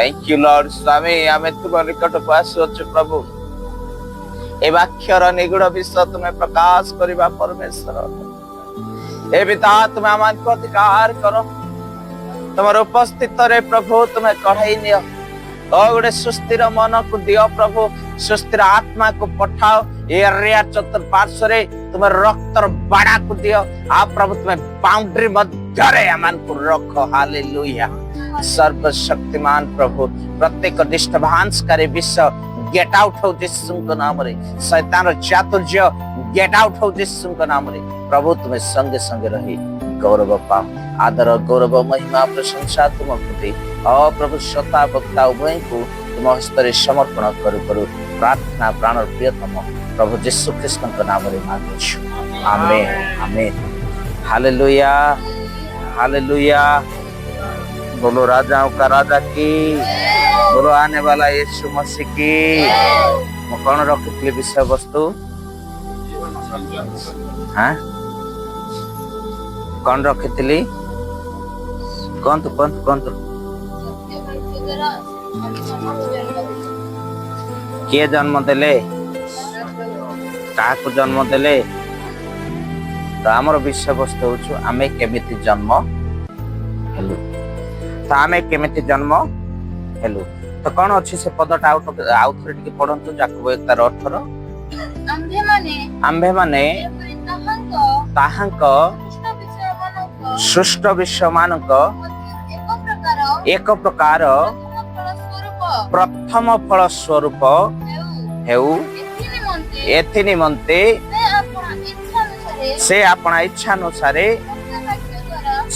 Thank you Lord स्वामी आमे तुम निकट को आसुछु प्रभु ए वाक्यर निगुड़ विषय तुम्हें प्रकाश करिबा परमेश्वर ए पिता तुम्हें आमान को अधिकार करो तुम्हारे उपस्थित रे प्रभु तुम्हें कढ़ाई नियो गोटे सुस्थिर मन को दियो प्रभु सुस्थिर आत्मा को पठाओ एरिया चतुर्पार्श्व तुम्हें रक्त बाड़ा को दियो आप प्रभु तुम्हें बाउंड्री मध्य आमान को रखो हालेलुया सर्वशक्तिमान प्रभु प्रत्येक डिस्टर्बांसकारी विषय गेट आउट हो यीशु के नाम रे शैतान चातुर्य गेट आउट हो यीशु के नाम रे प्रभु तुम्हें संगे संगे रही गौरव पाओ आदर गौरव महिमा प्रशंसा तुम प्रति प्रभु श्रोता वक्ता उभय को तुम हस्ତରେ समर्पण करू करू प्रार्थना प्राण प्रियतम प्रभु यीशु ख्रीष्ट के नाम रे मांगुछु आमेन आमेन हालेलुया हालेलुया बोलो राजाओं का राजा की बोलो आने वाला यीशु मसीह की मैं कौन रखी विषय वस्तु हाँ कौन रखी कौन तो किए जन्म देले काकु जन्म देले तो आमर विषय वस्तु हूँ आमे केमिति जन्म हेलु तो आमे केमिति जन्म हेलु तो कौन अच्छी से पदटा आउ थे टिके पढ़ंतु याकूब 1:18 आंभे माने ताहांक सृष्ट विश्व मानक एक प्रकार प्रथम फल स्वरूप हेउ एथि निमंते से अपना इच्छा अनुसार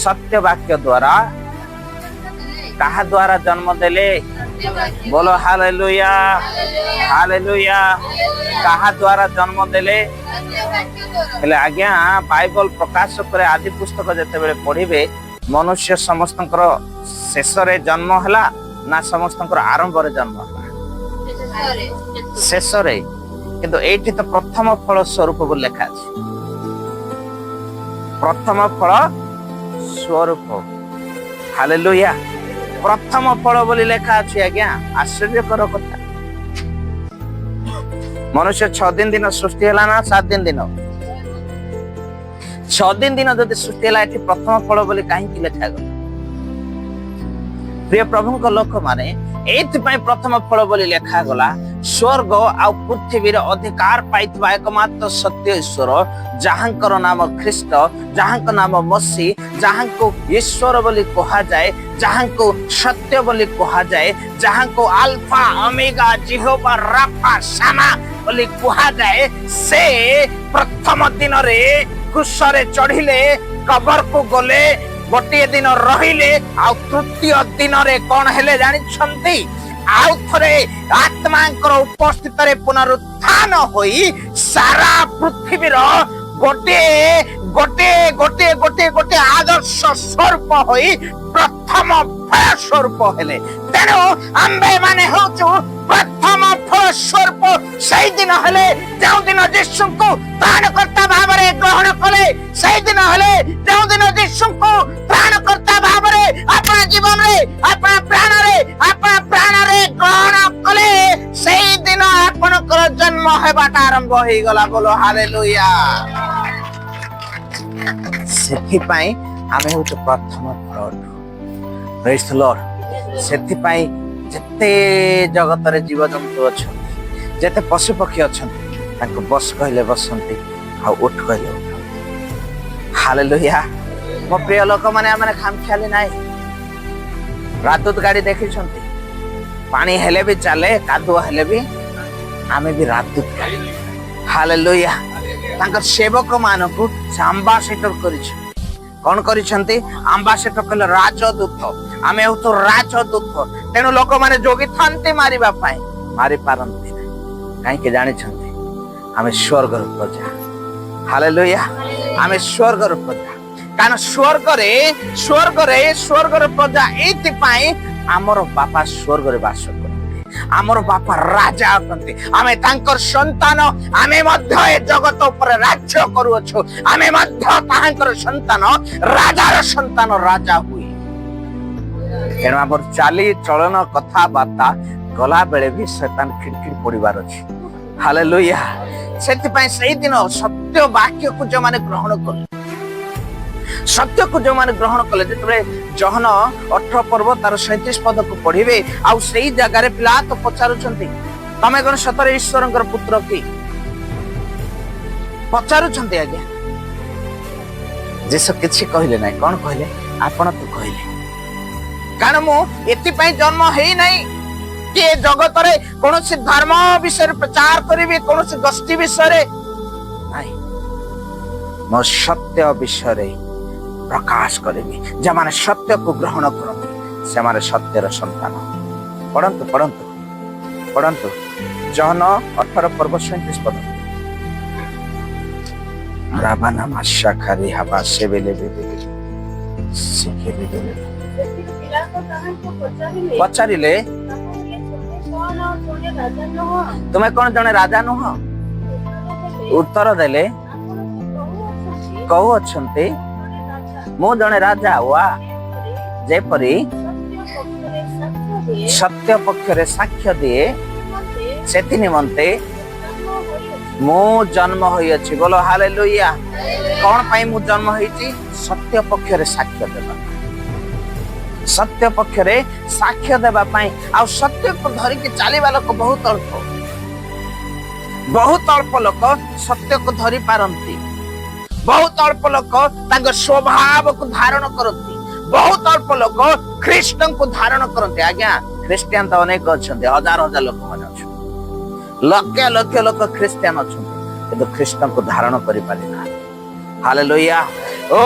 सत्य वाक्य द्वारा कहा द्वारा जन्म देले बोलो हालेलुया हालेलुया कहा द्वारा जन्म देले हेले आज्ञा बाइबल प्रकाश करे आदि पुस्तक जते बेले पढ़िबे मनुष्य समस्त शेष रे जन्म हला ना समस्त आरंभ रे जन्म हला शेष रे किंतु एठी तो प्रथम फल स्वरूप बोल लिखा अछि प्रथम फल स्वरूप हालेलुया प्रथम फल बोली लेखा अछि आज्ञा आश्चर्यकर कथा मनुष्य 6 दिन सृष्टि हला ना 7 दिन 6 दिन जदि सृष्टि हला एठी प्रथम फल बोली काहे कि लेखा गला प्रिय प्रभु को लोक माने एथि पई प्रथम फल बोली लेखा गला स्वर्ग आ पृथ्वी रे अधिकार पाइतबा एकमात्र सत्य ईश्वर जहांकर नाम ख्रीष्ट जहांक नाम मसीह जहांको ईश्वर बोली कहा जाए जहांको सत्य बोली कहा जाए जहांको अल्फा ओमेगा जिहोवा राफा शामा बोली कहा जाए से प्रथम दिन रे क्रूसरे चढ़िले कबर को गले गोटे दिन रहिले आ तृतीय दिन रे कौन हेले जानि छंती आउ थरे आत्मांकर उपस्थित रे पुनरुत्थान होई सारा पृथ्वी रो गोटे गोटे गोटे गोटे गोटे आदर्श स्वरूप होई प्रथम फल स्वरूप हेले तेणु आंबे माने होचु प्रथम फल स्वरूप सही दिन हेले जो दिन यीशु को प्राणकर्ता भाव रे ग्रहण कले सही दिन हेले जो दिन यीशु को प्राणकर्ता भाव रे अपना जीवन रे अपना प्राण रे ग्रहण कले सही दिन आपनकर जन्म हेबाटा आरंभ होई गला बोलो हालेलुया सेथि पई आमे होच प्रथम फल प्रेज द लॉर्ड सेथि पई जते जगत रे जीव जंतु अछन जते पशु पक्षी अछन ताको बस कहले बसंती आ उठ कहले उठ हालेलुया मो प्रिय लोक माने आमे खाम ख्याली नाही रातुत गाड़ी देखि छंती पानी हेले भी चले कादुओ हेले भी आमे भी रातुत गाड़ी हालेलुया तांकर सेवक मानकु एम्बासेडर करिछ कौन करिछंती एम्बासेडर कहले राजदूत आमे तो राजदूत तेनु लोक माने जोगी थांते मारिबा पाए मारि पारंती काहे के जानि छंती आमे स्वर्ग रो प्रजा हालेलुया आमे स्वर्ग रो प्रजा कान स्वर्ग रो प्रजा एति पाए हमर बापा स्वर्ग रे वास करते हमर बापा राजा अटंती आमे तांकर संतान आमे मध्य ए जगत ऊपर राज्य करूअछु आमे मध्य तांकर संतान राजार संतान राजा हुई तेणु आम चाली चलन कथबार्ता गला बेले भी शैतान खिड़खिड़ पड़ार अच्छे। हालेलुया। से दिन सत्य वाक्य को जो माने ग्रहण कले, सत्य को जो माने ग्रहण कले, जो जहन 18 पर्व तार 37 पद को पढ़िबे आउ सेई जगह रे पिला तो पचारुछंती तमे कोन सतरे ईश्वरंकर पुत्र की पचारुछंती। आज्ञा जेसु किछि कहले नै, कोन कहले? आपण तो कहले, कारण मु एति पई जन्म हेई नै कि जगत रे कोनोसी धर्म विषय प्रचार करिवे, कोनोसी गोष्ठी विषय नहीं, मो सत्य विषय प्रकाश करिवे। जमाने सत्य को ग्रहण करते से माने सत्यर संतान। पढ़ंतु पढ़ंतु पढ़ंतु जहन 18 पर्व 37 पद। राबाना माशा खारी हवा से बेले सिखे बेले पचारिले तुम्हें कौन जने राजा नुह? उत्तर देले कहू अच्छंती मु जने राजा। वा जेपरी सत्य पक्षरे साक्ष्य दिए सेति निमंते मु जन्म होई अछि। बोलो हालेलुया। कौन पाई मु जन्म होईची? सत्य पक्षरे साक्ष्य देबा, सत्य पक्षरे साक्ष्य देबा पाई। आ सत्य को धरि के चालीबा लोक बहुत अल्प लोक सत्य को धरि पारंती। बहुत अल्प लोक तांको स्वभाव को धारण करती। बहुत अल्प लोक ख्रीष्टन को धारण करते। आज्ञा ख्रीस्टियन तो अनेक अछंती, हजार हजार लोक माने अछंती, लक्ष लक्ष लोक ख्रीस्टियन अछंती, किंतु ख्रीष्टन को धारण करि पारि ना। हालेलुया। ओ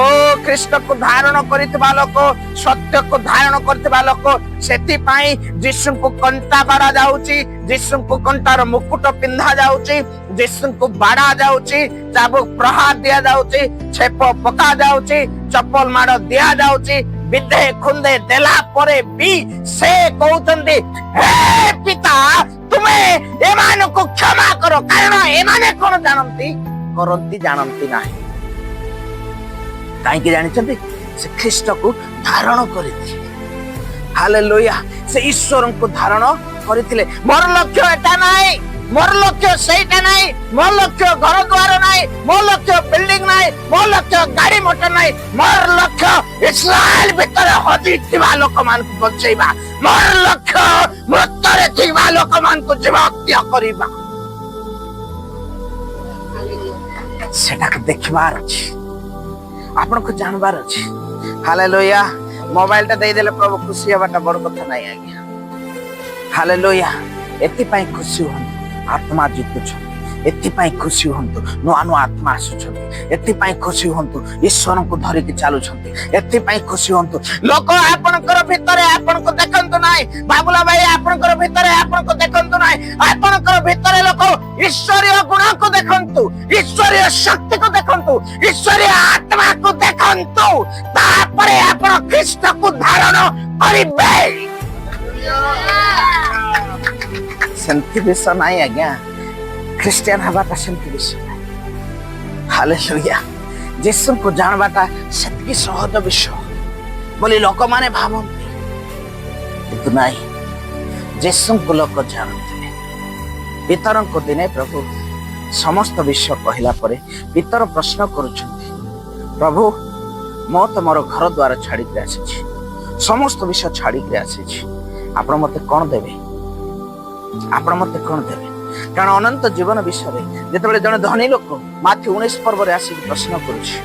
ख्रीष्ट को धारण करथिबा लोक, सत्य को धारण करथिबा लोक, सेति पाई यीशु को कंटा बाड़ा जाउची, यीशु को कंटार मुकुट पिंधा जाउची, यीशु को बाड़ा जाउची, चाबुक प्रहार दिया जाउची, छेप पका जाउची, चप्पल माड़ दिया जाउची, विधे खुंदे देला परे भी से कहउतंदी हे पिता तुम्हें एमान को क्षमा करो, कारण एमाने कोन जानंती करंती जानंती नाही। कहीं जानी से ख्रीष्ट को धारण करते। हालेलुया। से ईश्वर को धारण करते। मोर लक्ष्य एटा नहीं, मोर लक्ष्य सेटा नहीं, मोर लक्ष्य घर द्वार नहीं, मोर लक्ष्य बिल्डिंग नहीं, मोर लक्ष्य गाड़ी मोटर नहीं, मोर लक्ष्य इस्राएल भीतर हजिथिबा लोक मान को बचैबा, मोर लक्ष्य मृत्युरे थिबा लोक मान को जीवत्य करिबा। सेटा को देखबार अछि, आपण को जानबार अछि। हालेलुया। मोबाइल टा दे देले प्रभु खुशी हबाटा बड़ कथा नहीं। आज्ञा हालेलुया। एति पई खुशी हो, आत्मा जितु छ, एति पई खुशी होंतु, नुआ नुआ आत्मा आसु छ, एति पई खुशी होंतु, ईश्वर को धरि के चालू छथि, एति पई खुशी होंतु। लोक आपनकर भितरे आपन को देखंतु नाही, बाबुला भाई आपनकर भितरे आपन को देखंतु नाही, आपनकर भितरे लोक ईश्वरीय गुण को देखंतु, ईश्वरीय शक्ति को देखंतु, ईश्वरीय आत्मा को देखंतु, तापरे आपन ख्रीष्ट को धारण करिबे। सेंति विषय नाही। आज्ञा ख्रिस्टियन हबाटा सेंति विषय। हालेलुया। यीशु को जानबाटा सेतकी सहज विषय बोली लोक माने भावंती, किंतु नाही यीशु को लोक जानते। पितरन को दिने प्रभु समस्त विषय कहला परे पितर प्रश्न करूछंती, प्रभु मो तो मोर घर द्वार छाड़ी के आसी, समस्त विषय छाड़ी के आसी, आपण मते कोन देबे? आपण मते कोन देबे? कारण अनंत जीवन विषय जेतेबेले जने धनी लोक माथि 19 पर्व रे आसी प्रश्न करूछि,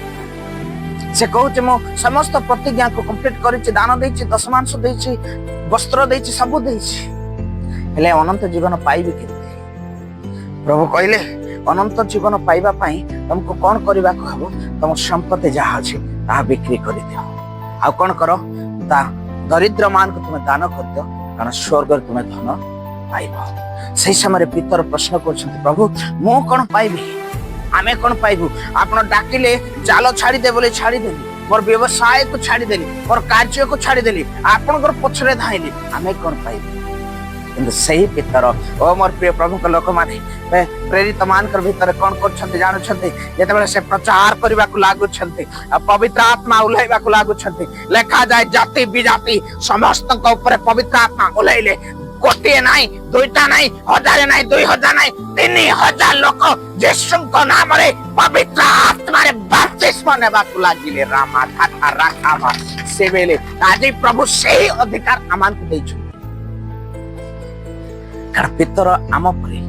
से कहूचे मो समस्त प्रतिज्ञा को कंप्लीट करिछि, दान देछि, दशमांश देछि, वस्त्र देछि, सब देछि, हेले अनंत जीवन पाइबे केते? प्रभु कहले अनंत जीवन पाइबा पई तुमको कोन करबा को हबो? तुम संपत्ति जहा अछि ता बिक्री करि दियो, आ कोन करो ता दरिद्र मान को तुम दान कर दियो, कारण स्वर्ग रे तुम धन पाइबो। से समय पितर प्रश्न करछंती, प्रभु मो कोन पाइबी? आमे कोन पाइबू? आपण डाकिले जाल छाड़ी दे बोले छाड़ी देली, मोर व्यवसाय को छाड़ी देली, मोर कार्य को छाड़ी देली, आपनकर पछरे धाइली, आमे कोन पाइबू? किंतु सही भीतर ओ मोर प्रिय प्रभु को लोक माने प्रेरित मानकर भीतर कौन कर जानुं जिते से प्रचार करने को लगुंट पवित्र आत्मा उल्लैवा को लगुंट लेखा जाए जाति विजाति समस्त पवित्र आत्मा उल्लैले गोटे नाई दुईटा नाई हजार नाई 2000 नाई 3000 लोक यीशु नाम रे पवित्र आत्मा रे बपतिस्मा नेबा को लागिले रामा थाथा राखावा से बेले आज प्रभु सही अधिकार आमान को देछु कारण पितर आम परी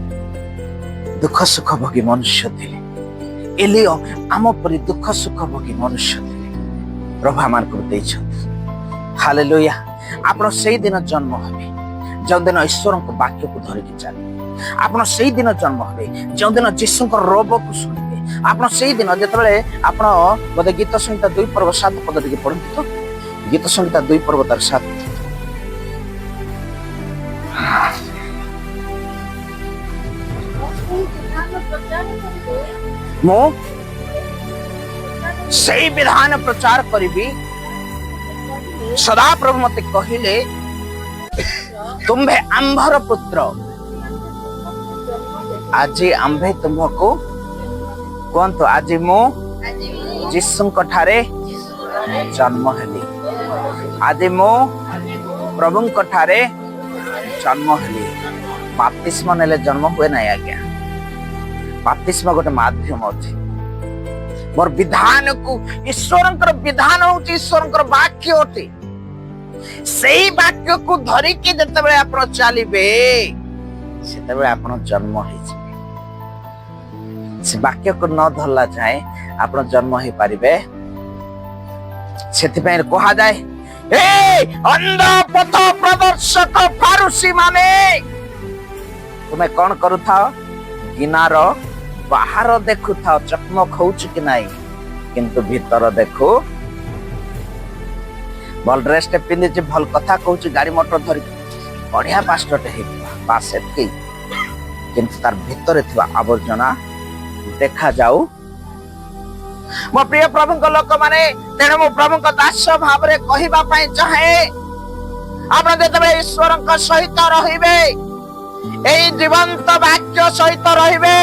दुख सुख भोगी मनुष्य थिले एलियो आम परी दुख सुख भोगी मनुष्य थिले प्रभु आमान को देछु हालेलुया आपण सही दिन जन्म हबे जो दिन ईश्वर को वाक्य को धरिकी चले आपण सही दिन जन्म हे जो दिन यीशु रोब को शुणिबे आपण सही दिन जेतबेले आपण बोधे गीत संहिता 2 पर्व 7 पद टिके पढंतु तो गीत संहिता 2 पर्व 7 मो सही विधान प्रचार करिबी सदा प्रभु मते कहिले तुम्भे आंभर पुत्र आज आंभे तुमको कौन तो आज मो यीशु ठारे जन्म हेली आज मो प्रभु ठारे जन्म हेली बपतिस्मा नेले जन्म हुए ना आज्ञा बपतिस्मा गोटे माध्यम अछि मोर विधान को ईश्वर विधान हो ईश्वर वाक्य होती सही वाक्य को धरिकी जेतेबेले आपण चलिबे सेतेबेले आपण जन्म होई से वाक्य को न धरला जाए आपण जन्म होई परिबे सेति पे कहा जाए ए अंध पथ प्रदर्शक फारूसी माने तुमे कोन करू था गिनार बाहर देखु था चकमक होउछ कि नाही किंतु भीतर देखो भल ड्रेस टे पिंधि भल कथा कहूँ गाड़ी मोटर धर बढ़िया पास्टरटे बास किंतु तार भितर थिबा आवर्जना देखा जाऊ मो प्रिय प्रभु लोक माने तेणु मो प्रभु दास भाव रे कहिबा पई चाहे आपण जेतबे ईश्वर सहित रहिबे एई जीवंत वाक्य सहित रहिबे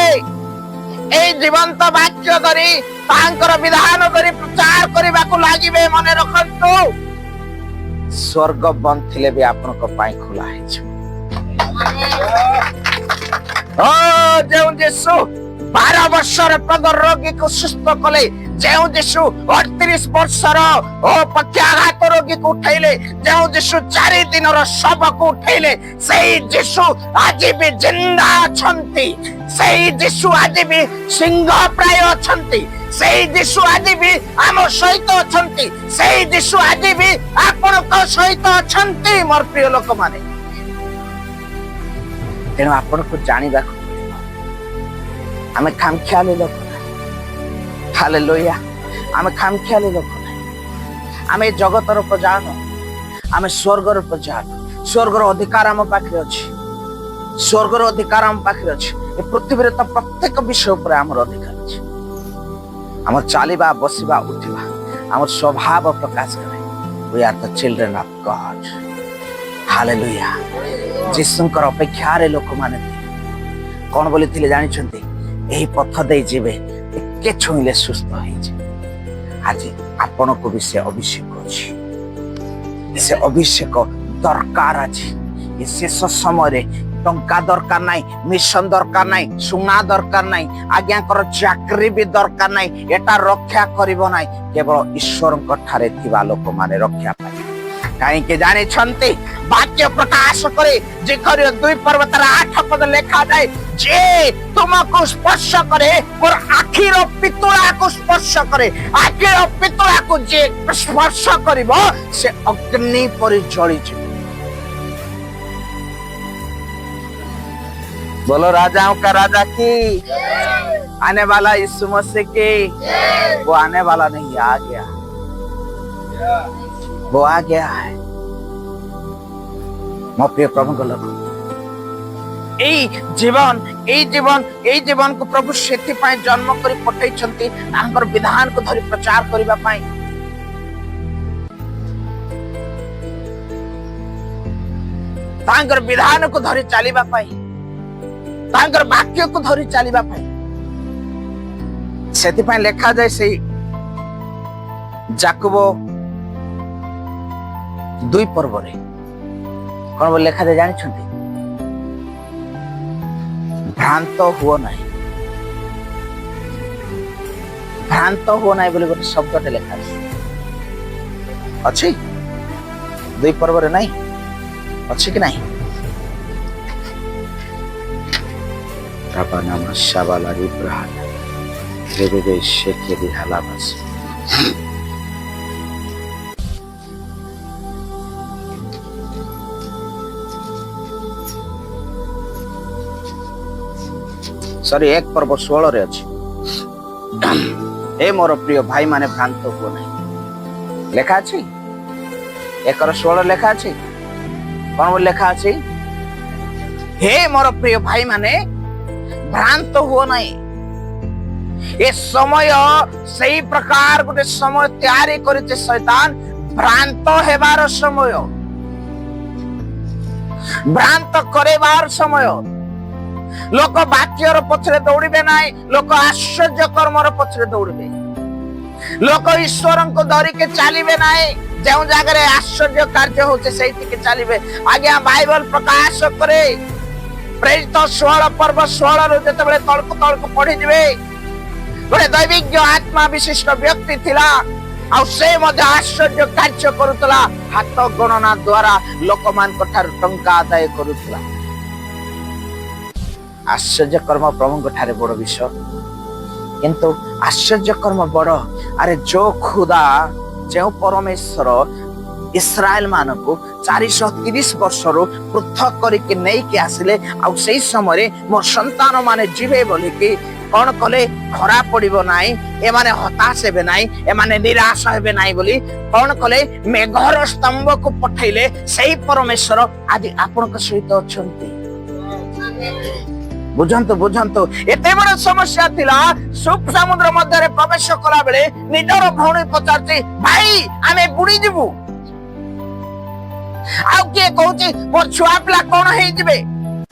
एई जीवंत वाक्य धरी तांकर विधान धरी प्रचार करबा को लागिबे मने रखंतु स्वर्ग बंद थिले भी आपण को पाई खुला है जो यीशु 12 वर्षर प्रदर रोगी को सुस्थ कले जो यीशु 38 वर्षर ओ पक्षाघात रोगी को उठैले जो यीशु 4 दिन शव को उठैले सही यीशु आज भी जिंदा अछंती सही यीशु आज भी सिंह प्राय अछंती सही यीशु आज भी आम सहित अछंती सही यीशु आज भी आपण को सहित अछंती मोर प्रिय लोक माने तेणु आपण को जानिबा आमे खामख्याली लोक हालेलुया आमे खामख्याली लोक आमे जगतर प्रजान आमे स्वर्गर प्रजान स्वर्गर अधिकार आम पाखे अछि स्वर्गर अधिकार आम पाखे अछि ए पृथ्वी रे त प्रत्येक विषय ऊपर हमर अधिकार अछि हमर चालिबा बसिबा उठिबा हमर स्वभाव प्रकाश करे we are the children of God hallelujah यीशुंकर अपेक्षा रे लोक माने कोन बोली थिले जानि छथि एही पथ दे जीवे के छुइले सुस्थ होई जे आज आपण को भी से अभिषेक अछि से अभिषेक दरकार अछि ये शेष समय रे टंका दरकार नाही मिशन दरकार नाही सुना दरकार नाही आज्ञा कर चाकरी भी दरकार नाही एटा रक्षा करिवो नाही केवल ईश्वर ठारे थिबा लोक माने रक्षा पाई काई के जाने छंती वाक्य प्रकाश करे जे करियो 2 पर्वतर 8 पद लिखा जाए जे तुमको स्पर्श करे और आखिर पितुला को स्पर्श करे आखिर पितुला को जे स्पर्श करिवो से अग्नि परि जळि जे बोलो राजाओं का राजा की आने वाला यीशु मसीह की वो आने वाला नहीं आ गया वो आ गया है मो प्रिय प्रभु को लोग जीवन को प्रभु सेति पाए जन्म करी पठै छंती तांकर विधान को धरि प्रचार करिबा पाए तांकर विधान को धरी चलिबा पाई, तांकर वाक्य को धरी चलिबा पाई। सेति पाई लेखा जाय से जाकबो 2 पर्व रे कोन बोल लेखा जाय जानि छथि, भ्रांत हुओ नाही, भ्रांत हुओ नाही बोली गोटे शब्दटे लेखा अछि 2 पर्व रे नाही अच्छी कि नहीं। राबा नाम शाबाला इब्राहिम रेबे शेके दी हलाबस। सॉरी 1 पर्व 16 रे अछि। ए मोर प्रिय भाई माने भ्रांत हो नहीं लेखा अछि, 1 16 लेखा अछि। कौन बोल लेखा अछि, हे मोर प्रिय भाई माने भ्रांत हुओ नहीं। ए समय सही प्रकार गोटे समय तैयारी करिते शैतान भ्रांत हेबार समय, भ्रांत करेबार समय। लोक वाक्यर पछरे दौड़िबे नाही, लोक आश्चर्य कर्मर पछरे दौड़िबे, लोक ईश्वरन को धरि के चलिबे नाही। जो जगह आश्चर्य कार्य होते से चलिए आज्ञा बाइबल प्रकाश करे। प्रेरित 16 पर्व 16 रो जतबेले तळक तळक पढि दिबे, गोटे दैविक आत्मा विशिष्ट व्यक्ति थिला आ से मध्य आश्चर्य कार्य करूतला, हाथ गणना द्वारा लोक मान कठार टंका आदाय करूतला। आश्चर्य कर्म प्रभु ठारे बड़ विषय, किंतु आश्चर्य कर्म बड़। अरे जो खुदा जो परमेश्वर इस्राएल मान को 430 वर्ष पृथक करके नहीं के आसिले, आ से समय मोर संतान माने जीवे बोली कि कौन कले खरा पड़िबो नाही, ए माने हताश हेबे नाही, ए माने निराश हेबे नाही बोली कौन कले मेघर स्तंभ को पठैले। सही परमेश्वर आदि आपन के सहित अछंती। बुझंतो बुझंतो एते बड़ समस्या थिला। सुप समुद्र मध्य रे प्रवेश कला बेले निडर भौणी पचारती, भाई आमे बुडी जिवु। आ के कहूची मोर छुआ पिला कोन हेई जिवे,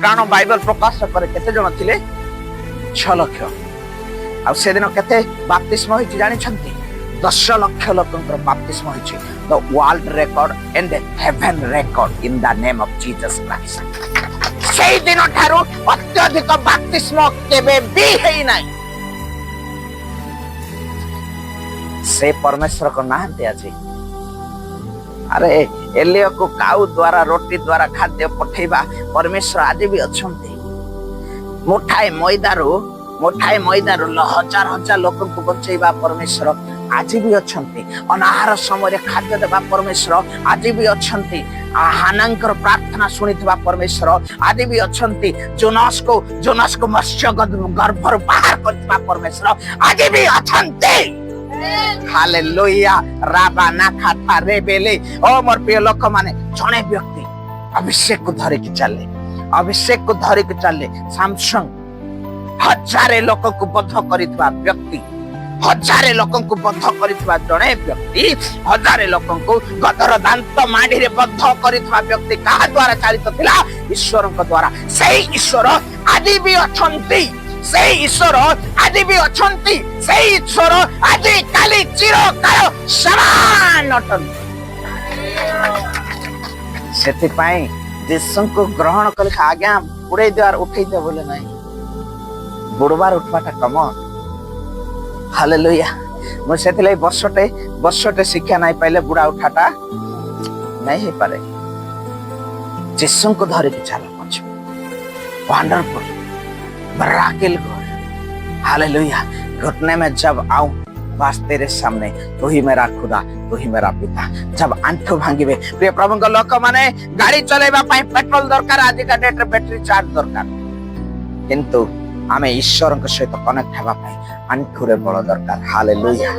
कारण बाइबल प्रकाश करे केते जण थिले 6 लाख। आ से दिन केते बपतिस्मा होई जानि छंती, 10 लाख लोकंकर बपतिस्मा होई। The world record and heaven record in the name of Jesus Christ. সেই দিন ঠারু অত্যধিক বাপ্তিস্ম কেবে भी হেই নাই। से परमेश्वर को नाहंते अछि। अरे एलिया को काउ द्वारा रोटी द्वारा खाद्य पठेबा परमेश्वर आज भी अछंती। मुठाए मैदारू हजार हजार लोक को बचेबा परमेश्वर आज भी अछंती। अनाहार समय खाद्य देबा परमेश्वर आज भी अछंती। हानांकर प्रार्थना सुनिथिबा परमेश्वर आज भी अछंती। जोनास को मत्स्य गर्भर बाहर करथिबा परमेश्वर आज भी अछंती। हालेलुया। राबा ना खाता रेबेले। ओ मोर प्रिय लोक माने जणे व्यक्ति अभिषेक को धरि के चले, अभिषेक को धरि के चले। सैमसंग हजारे लोक को बद्ध करितबा व्यक्ति, हजारे लोक को बद्ध करितबा जणे व्यक्ति, हजारे लोक को गदर दांत माडी रे बद्ध करितबा व्यक्ति का द्वारा चालित थिला, ईश्वर को द्वारा। सही ईश्वर आदि भी अछंती, सही ईश्वर आदि भी अछंती, सही ईश्वर आदि काली चिरकाल समान अटंती। सेति पई यीशु को ग्रहण कल आज्ञा बुड़े द्वार उठै दे बोले नहीं, बुड़बार उठवाटा कम। हालेलुया। मो सेतिले वर्षटे शिक्षा नहीं पाइले बुड़ा उठाटा नहीं हो पारे। यीशु को धरि के चलो पछ वंडरफुल मिरेकल गॉड। हालेलुया। घुटने में जब आऊं बस तेरे सामने, तू ही मेरा खुदा, तू ही मेरा पिता। जब आंठो भांगिबे प्रिय प्रभु को लोक माने गाड़ी चलेबा पई पेट्रोल दरकार, आज का डेट बैटरी चार्ज दरकार, किंतु आमे ईश्वर के सहित कनेक्ट हेबा पई आंठो रे बळ दरकार। हालेलुया।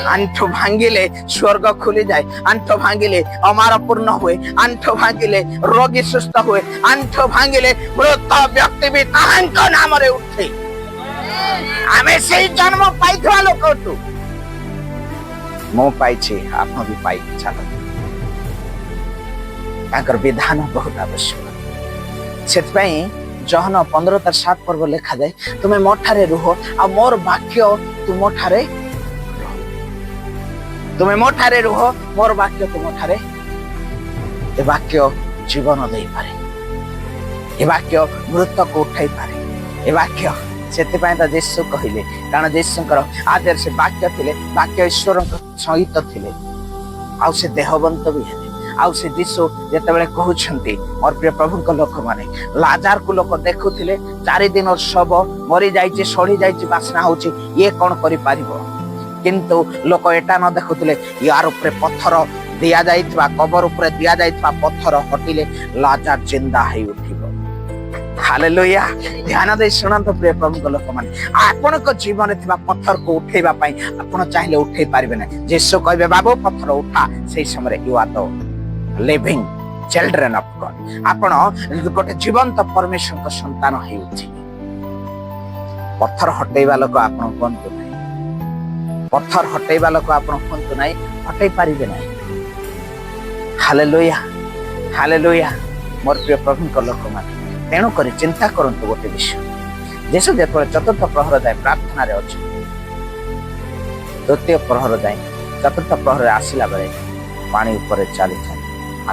आंठो भांगिले स्वर्ग खुली जाए, आंठो भांगिले अमार पूर्ण हुए, आंठो भांगिले रोगी सुस्थ हुए, आंठो भांगिले मृत व्यक्ति भी तांको नाम रे उठे। आमे से जन्म पाइथवा लोकटू मो पाइछे, आपन भी पाइ चलो। ताकर विधान बहुत आवश्यक। ସେଥିପାଇଁ ଜହନ 15:7 ପର୍ବ ଲେଖା ଯାଏ, ତୁମେ ମୋ ଠାରେ ରୁହ ଆଉ ମୋର ବାକ୍ୟ ତୁମ ଠାରେ, ତୁମେ ମୋ ଠାରେ ରୁହ ମୋର ବାକ୍ୟ ତୁମ ଠାରେ। ଏ ବାକ୍ୟ ଜୀବନ ଦେଇପାରେ, ଏ ବାକ୍ୟ ମୃତକୁ ଉଠାଇ ପାରେ। ଏ ବାକ୍ୟ ସେଥିପାଇଁ ତ ଯୀଶୁ କହିଲେ, କାରଣ ଯୀଶୁଙ୍କର ଆଦେହରେ ସେ ବାକ୍ୟ ଥିଲେ, ବାକ୍ୟ ଈଶ୍ୱରଙ୍କ ସହିତ ଥିଲେ, ଆଉ ସେ ଦେହବନ୍ତ ବି ହେଲେ। ଆଉ ସେ ଯୀଶୁ ଯେତେବେଳେ କହୁଛନ୍ତି, ମୋର ପ୍ରିୟ ପ୍ରଭୁଙ୍କ ଲୋକମାନେ, ଲାଜାରକୁ ଲୋକ ଦେଖୁଥିଲେ, 4 ଦିନର ଶବ ମରି ଯାଇଛି, ସଢି ଯାଇଛି, ବାସ୍ନା ହଉଛି, ଇଏ କଣ କରିପାରିବ? କିନ୍ତୁ ଲୋକ ଏଟା ନ ଦେଖୁଥିଲେ, ୟାର ଉପରେ ପଥର ଦିଆଯାଇଥିବା, କବର ଉପରେ ଦିଆଯାଇଥିବା ପଥର ହଟିଲେ ଲାଜାର ଜିନ୍ଦା ହେଇ ଉଠିବ। ହାଲେଲୁୟା। ଧ୍ୟାନ ଦେଇ ଶୁଣନ୍ତୁ ପ୍ରିୟ ପ୍ରଭୁଙ୍କ ଲୋକମାନେ, ଆପଣଙ୍କ ଜୀବନରେ ଥିବା ପଥରକୁ ଉଠେଇବା ପାଇଁ ଆପଣ ଚାହିଁଲେ ଉଠେଇ ପାରିବେ ନାହିଁ। ଯୀଶୁ କହିବେ, ବାବୁ ପଥର ଉଠା, ସେଇ ସମୟରେ you are the living children of God. ଆପଣ ଗୋଟେ ଜୀବନ୍ତ ପରମେଶ୍ୱରଙ୍କ ସନ୍ତାନ ହେଉଥିବେ। ପଥର ହଟେଇବା ଲୋକ ଆପଣ ହୁଅନ୍ତୁ ନାହିଁ, ପଥର ହଟେଇବା ଲୋକ ଆପଣ ହୁଅନ୍ତୁ ନାହିଁ, ହଟେଇ ପାରିବେ ନାହିଁ। Hallelujah, hallelujah. ମୋର ପ୍ରିୟ ପ୍ରଭୁଙ୍କ ଲୋକମାନେ, ତେଣୁ କରି ଚିନ୍ତା କରନ୍ତୁ ଗୋଟେ ବିଷୟ, ଯୀଶୁ ଯେତେବେଳେ 4ଥ ପ୍ରହର ଯାଏ ପ୍ରାର୍ଥନାରେ ଅଛି, 2ୟ ପ୍ରହର ଯାଏ, 4ଥ ପ୍ରହରରେ ଆସିଲା ବେଳେ ପାଣି ଉପରେ ଚାଲି ଚାଲି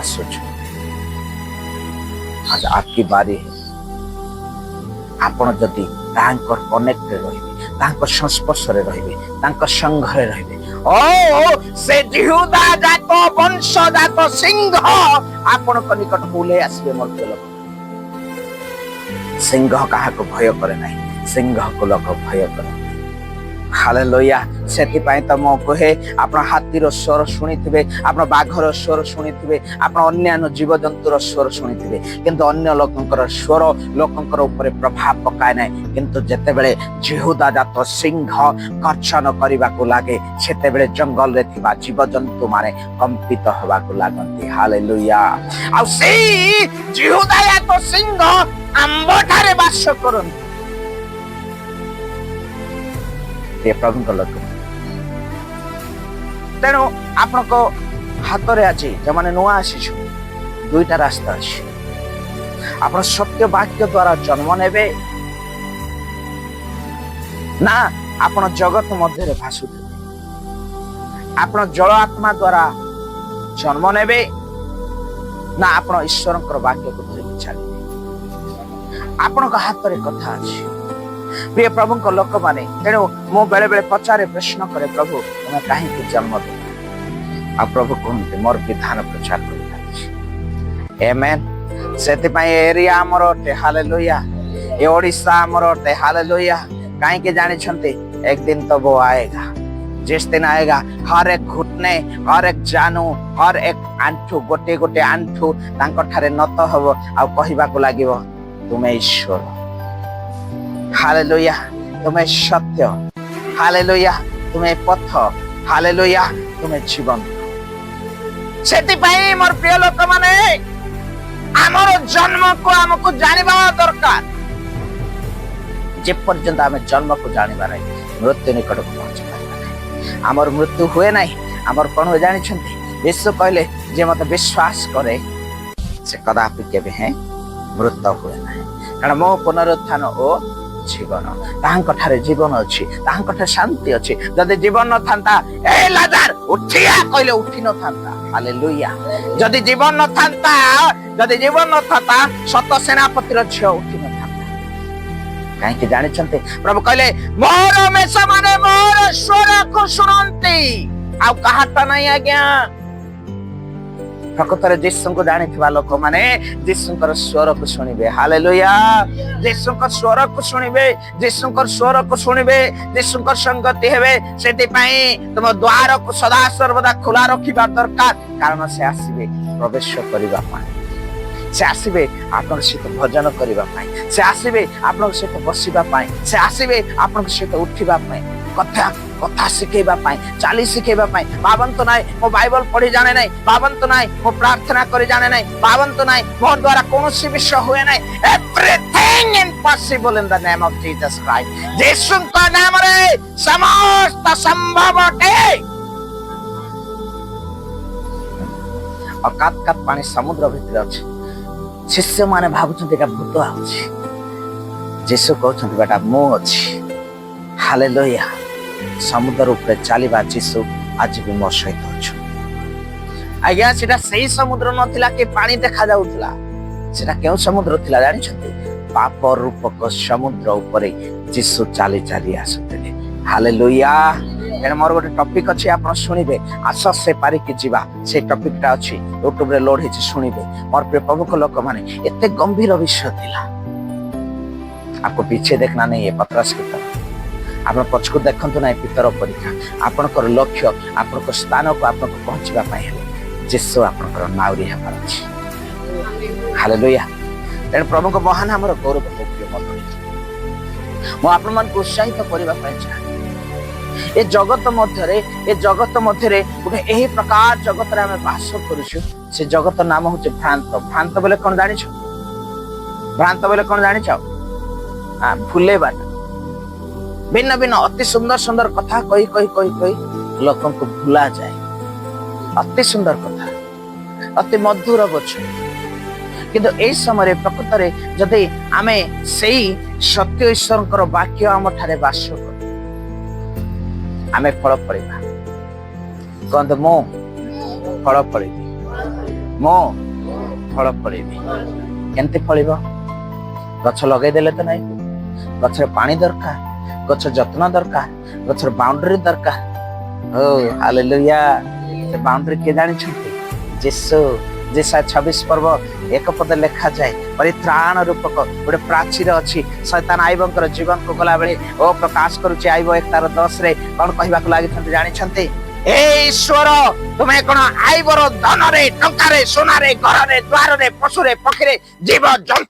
ଆସୁଛୁ। आपकी बारी है। ଆପଣ ଯଦି ତାଙ୍କର କନେକ୍ଟରେ ରହିବେ, ତାଙ୍କ ସଂସ୍ପର୍ଶରେ ରହିବେ, ତାଙ୍କ ସଂଘରେ ରହିବେ, ଓ ସେ ଜିହୁଦା ଜାତ ବଂଶଜାତ ସିଂହ ଆପଣଙ୍କ ନିକଟକୁ ଓହ୍ଲେଇ ଆସିବେ। ମୋର ପ୍ରିୟ ଲୋକ, ସିଂହ କାହାକୁ ଭୟ କରେ ନାହିଁ, ସିଂହକୁ ଲୋକ ଭୟ କରେ। ହାଲେଲୁୟା। ସେଥିପାଇଁ ତ ମୁଁ କହେ, ଆପଣ ହାତୀର ସ୍ୱର ଶୁଣିଥିବେ, ଆପଣ ବାଘର ସ୍ୱର ଶୁଣିଥିବେ, ଆପଣ ଅନ୍ୟାନ୍ୟ ଜୀବଜନ୍ତୁର ସ୍ୱର ଶୁଣିଥିବେ, କିନ୍ତୁ ଅନ୍ୟ ଲୋକଙ୍କର ସ୍ୱର ଲୋକଙ୍କର ଉପରେ ପ୍ରଭାବ ପକାଏ ନାହିଁ। କିନ୍ତୁ ଯେତେବେଳେ ଜିହୁଦା ଜାତ ସିଂହ ଗର୍ଜନ କରିବାକୁ ଲାଗେ, ସେତେବେଳେ ଜଙ୍ଗଲରେ ଥିବା ଜୀବଜନ୍ତୁ ମାନେ କମ୍ପିତ ହେବାକୁ ଲାଗନ୍ତି। ହାଲେଲୁୟା। ଆଉ ସେଇ ଜିହୁଦା ଜାତ ସିଂହ ଆମ୍ବଠାରେ ବାସ କରନ୍ତି। ପ୍ରଭୁଙ୍କ ଲୋକ, ତେଣୁ ଆପଣଙ୍କ ହାତରେ ଆଜି ଯେଉଁମାନେ ନୂଆ ଆସିଛୁ, 2ଟା ରାସ୍ତା ଅଛି। ଆପଣ ସତ୍ୟ ବାକ୍ୟ ଦ୍ୱାରା ଜନ୍ମ ନେବେ, ନା ଆପଣ ଜଗତ ମଧ୍ୟରେ ଭାସୁଥିବେ। ଆପଣ ଜଳ ଆତ୍ମା ଦ୍ୱାରା ଜନ୍ମ ନେବେ, ନା ଆପଣ ଈଶ୍ୱରଙ୍କର ବାକ୍ୟକୁ ଧରିକି ଚାଲିବେ। ଆପଣଙ୍କ ହାତରେ କଥା ଅଛି ପ୍ରିୟ ପ୍ରଭୁଙ୍କ ଲୋକମାନେ। ତେଣୁ ମୁଁ ବେଳେ ବେଳେ ପଚାରେ, ପ୍ରଶ୍ନ କରେ, ପ୍ରଭୁ ତମେ କାହିଁକି ଜନ୍ମ ଦେଲ? ଆଉ ପ୍ରଭୁ କୁହନ୍ତି, ମୋର ବିଧାନ ପ୍ରଚାର କରିପାରିଛି। ଆମେନ୍। ସେଥିପାଇଁ ଏରିଆ ଆମର ଅଟେ। ହାଲେଲୁୟା। ଏ ଓଡ଼ିଶା ଆମର ଅଟେ। ହାଲେଲୁୟା। କାହିଁକି ଜାଣିଛନ୍ତି? ଏକ ଦିନ ତ वो आएगा, जिस दिन आएगा हर एक घुटने, हर एक जानू, हर एक आंठू, गोटे गोटे आंठू तांको ठारे नत हबो आ कहिबाकू लागिवो, तुमे ईश्वर। हालेलुया। तुम्हें सत्य, हालेलुया, तुम्हें पथ, हालेलुया, तुम्हें जीवन। सेतिपाई मोर प्रिय लोक माने, आमर जन्म को हमको जानिबा दरकार। जे पर्यंत आमे जन्म को जानिबा नहीं, मृत्यु निकट को पहुंच पारिबा नहीं। आमर मृत्यु हुए नहीं। आमर कोन हो जानि छथि? यीशु कहले, जे मते विश्वास करे से कदापि केबे है मृत्यु हुए नहीं। कारण मो पुनरुत्थान ओ जीवन, तांको ठारे जीवन अछि, तांको ठारे शांति अछि। जदि जीवन न थांता, ए लाजार उठिया कहले उठी न थांता। हालेलुया। जदि जीवन न थांता, जदि जीवन न थांता, सत सेनापतिर झियो उठी न थांता। काहे कि जानि छन्ते, प्रभु कहले, मोर मेष माने मोर स्वर को सुनंती, आ कहाटा नहीं आज्ञा। प्रकृତରେ ଯୀଶୁଙ୍କୁ ଜାଣିଥିବା ଲୋକମାନେ ଯୀଶୁଙ୍କର ସ୍ୱରକୁ ଶୁଣିବେ। ହାଲେଲୁୟା। ଯୀଶୁଙ୍କ ସ୍ୱରକୁ ଶୁଣିବେ, ଯୀଶୁଙ୍କର ସ୍ୱରକୁ ଶୁଣିବେ, ଯୀଶୁଙ୍କ ସଂଗତି ହେବେ। ସେଥିପାଇଁ ତୁମ ଦ୍ୱାରକୁ ସଦା ସର୍ବଦା ଖୋଲା ରଖିବା ଦରକାର, କାରଣ ସେ ଆସିବେ ପ୍ରବେଶ କରିବା ପାଇଁ, ସେ ଆସିବେ ଆପଣଙ୍କ ସହିତ ଭଜନ କରିବା ପାଇଁ, ସେ ଆସିବେ ଆପଣଙ୍କ ସହିତ ବସିବା ପାଇଁ, ସେ ଆସିବେ ଆପଣଙ୍କ ସହିତ ଉଠିବା ପାଇଁ, କଥା ଶିଖେଇବା ପାଇଁ, ଚାଲି ଶିଖେଇବା ପାଇଁ। ଭାବନ୍ତୁ ନାହିଁ ମୁଁ ବାଇବଲ ପଢି ଜାଣେ ନାହିଁ, ଭାବନ୍ତୁ ନାହିଁ ମୁଁ ପ୍ରାର୍ଥନା କରି ଜାଣେ ନାହିଁ, ଭାବନ୍ତୁ ନାହିଁ ମୋ ଦ୍ୱାରା କୌଣସି ବିଷୟ ହୁଏ ନାହିଁ। Everything impossible in the name of Jesus Christ. ଯୀଶୁଙ୍କ ନାମରେ ସମସ୍ତ ସମ୍ଭବ ଅଟେ। ଅକାତ ପାଣି ସମୁଦ୍ର ଭିତରେ ଅଛି, शिष्य माने भावुଛନ୍ତି ଏଟା ଭୂତ ଆଉଛି। ଯୀଶୁ କହୁଛନ୍ତି ବେଟା ମୁଁ ଅଛି। ହାଲେଲୁୟା। ସମୁଦ୍ର ଉପରେ ଚାଲିବା ଯୀଶୁ ଆଜି ବି ମୋ ସହିତ ଅଛନ୍ତି। ଆଜ୍ଞା ସେଟା ସେଇ ସମୁଦ୍ର ନଥିଲା କି ପାଣି ଦେଖା ଯାଉଥିଲା। ସେଟା କେଉଁ ସମୁଦ୍ର ଥିଲା ଜାଣିଛନ୍ତି? ପାପ ରୂପକ ସମୁଦ୍ର ଉପରେ ଯୀଶୁ ଚାଲି ଚାଲି ଆସୁଥିଲେ। ହାଲେଲୁୟା। ଏଣେ ମୋର ଗୋଟେ ଟପିକ ଅଛି ଆପଣ ଶୁଣିବେ। ଆସ ସେ ପାରିକି ଯିବା। ସେ ଟପିକଟା ଅଛି ୟୁଟ୍ୟୁବରେ ଲୋଡ ହେଇଛି ଶୁଣିବେ। ମୋର ପ୍ରିୟ ପ୍ରଭୁଙ୍କ ଲୋକମାନେ ଏତେ ଗମ୍ଭୀର ବିଷୟ ଥିଲା। आपको पीछे देखना नहीं है पतरस की तरफ। आप पछकु देखंतु ना पितर परीक्षा। आपनकर लक्ष्य आपनकर स्थान को आपनको पहुंचबा पाए यीशु आपनकर नाउरी हेबार अछि। हालेलुया। एण प्रभु को महान हमर गौरव प्रिय मंडली। मो आपन मन को उत्साहित करबा पाए चाहे। ए जगत मध्यरे गोटे एही प्रकार जगत रे हम वास करूछु। से जगत नाम होचे भ्रांत। भ्रांत बोले कोन जानि छ? भ्रांत बोले कोन जानि छ? भूले बाटा भिन्न भिन्न अति सुंदर सुंदर कथा कही कही कही कही लोकों को भूला जाए। अति सुंदर कथा अति मधुर वचन किंतु ए समय प्रकृत रे जदि आमे सेई सत्य ईश्वरकर वाक्य आम ठारे वास कर आमे फल पड़िबा। कहते मो फल पड़िबी मो फल पड़िबी। केमती फलिबो? गछ लगे देले तो नहीं। गछ पानी दरकार, गछ जत्न दरकार, गछ बाउंड्री दरकार। ओ हालेलुया। से बाउंड्री के जानि छथि? यीशु। जेसा 26 पर्व एक पद लिखा जाए परित्राण रूपक गोटे प्राचीर अच्छी। शैतान आईबंकर जीवन को गला बेले ओ प्रकाश करुचे। आईब 1:10 रे कोन कहबा को लागि छथि जानि छथि? ए ईश्वर तुम्हें कोन आईबर धन रे टंका रे सोना रे घर रे द्वार रे पशु रे पक्षी रे जीव जंतु